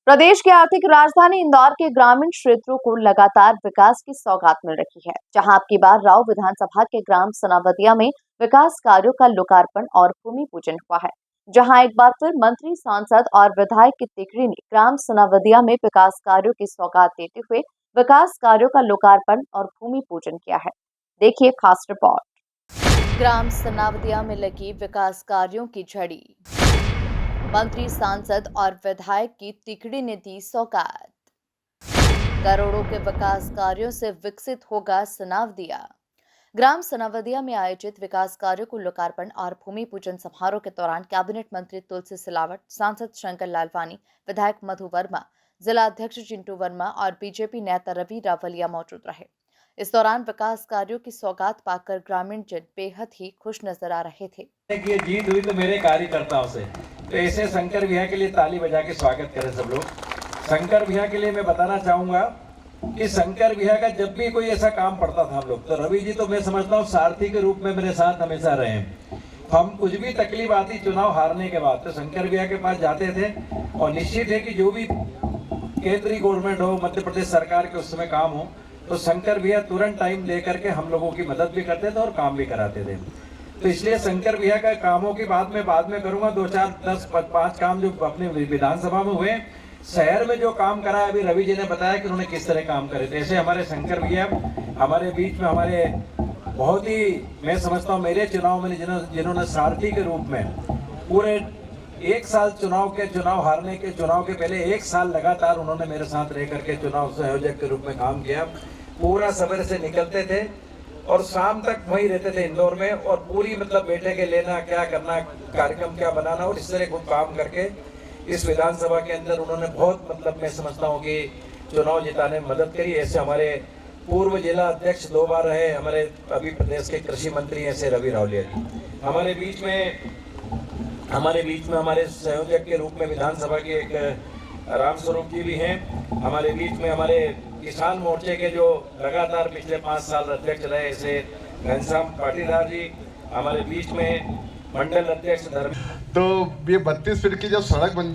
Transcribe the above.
प्रदेश की आर्थिक राजधानी इंदौर के ग्रामीण क्षेत्रों को लगातार विकास की सौगात मिल रही है, जहां अब की बार राव विधानसभा के ग्राम सनावदिया में विकास कार्यों का लोकार्पण और भूमि पूजन हुआ है। जहां एक बार फिर मंत्री, सांसद और विधायक की तिकड़ी ने ग्राम सनावदिया में विकास कार्यों की सौगात देते हुए विकास कार्यों का लोकार्पण और भूमि पूजन किया है। देखिए खास रिपोर्ट। ग्राम सनावदिया में लगी विकास कार्यों की झड़ी, मंत्री, सांसद और विधायक की तिकड़ी ने दी सौगात। करोड़ों के विकास कार्यों से विकसित होगा सनावदिया। ग्राम सनावदिया में आयोजित विकास कार्यों को लोकार्पण और भूमि पूजन समारोह के दौरान कैबिनेट मंत्री तुलसी सिलावट, सांसद शंकर लालवानी, विधायक मधु वर्मा, जिला अध्यक्ष चिंटू वर्मा और बीजेपी नेता रवि रावलिया मौजूद रहे। इस दौरान विकास कार्यों की सौगात पाकर ग्रामीण जन बेहद ही खुश नजर आ रहे थे। ये जीत हुई तो मेरे कार्यकर्ताओं से, तो ऐसे शंकर भैया के लिए ताली बजा के स्वागत करें सब लोग। शंकर भैया के लिए मैं बताना चाहूंगा कि शंकर भैया का जब भी कोई ऐसा काम पड़ता था हम लोग, तो रवि जी तो मैं समझता हूँ सारथी के रूप में मेरे साथ हमेशा रहे हैं। हम कुछ भी तकलीफ आती चुनाव हारने के बाद तो शंकर भैया के पास जाते थे, और निश्चित है कि जो भी केंद्रीय गवर्नमेंट हो, मध्य प्रदेश सरकार के उस समय काम हो, तो शंकर भैया तुरंत टाइम लेकर के हम लोगों की मदद भी करते थे और काम भी कराते थे। तो इसलिए शंकर भैया का कामों की बात मैं बाद में करूंगा। 2, 4, 10, 5 काम जो अपने विधानसभा में हुए, शहर में जो काम करा, अभी रवि जी ने बताया कि उन्होंने किस तरह काम करे थे। ऐसे हमारे शंकर भैया हमारे बीच में, हमारे बहुत ही, मैं समझता हूँ मेरे चुनाव में जिन्होंने सारथी के रूप में पूरे 1 साल चुनाव हारने के चुनाव के पहले 1 साल लगातार उन्होंने मेरे साथ रह करके चुनाव संयोजक के रूप में काम किया। पूरा सवेरे से निकलते थे और शाम तक वहीं रहते थे इंदौर में, और पूरी मतलब बैठे के लेना, क्या करना, कार्यक्रम क्या बनाना, और इस तरह को काम करके इस विधानसभा के अंदर उन्होंने बहुत मतलब मैं समझता हूँ कि चुनाव जिताने में मदद करी। ऐसे हमारे पूर्व जिला अध्यक्ष 2 बार रहे, हमारे अभी प्रदेश के कृषि मंत्री ऐसे रवि रावलिया जी हमारे बीच में हमारे संयोजक के रूप में विधानसभा के एक रामस्वरूप जी भी हैं। हमारे बीच में हमारे किसान मोर्चे के जो लगातार पिछले 5 साल अध्यक्ष रहे ऐसे घनश्याम पाटीदार जी, हमारे बीच में मंडल अध्यक्ष धर्म। तो ये 32 फीट की जब सड़क बन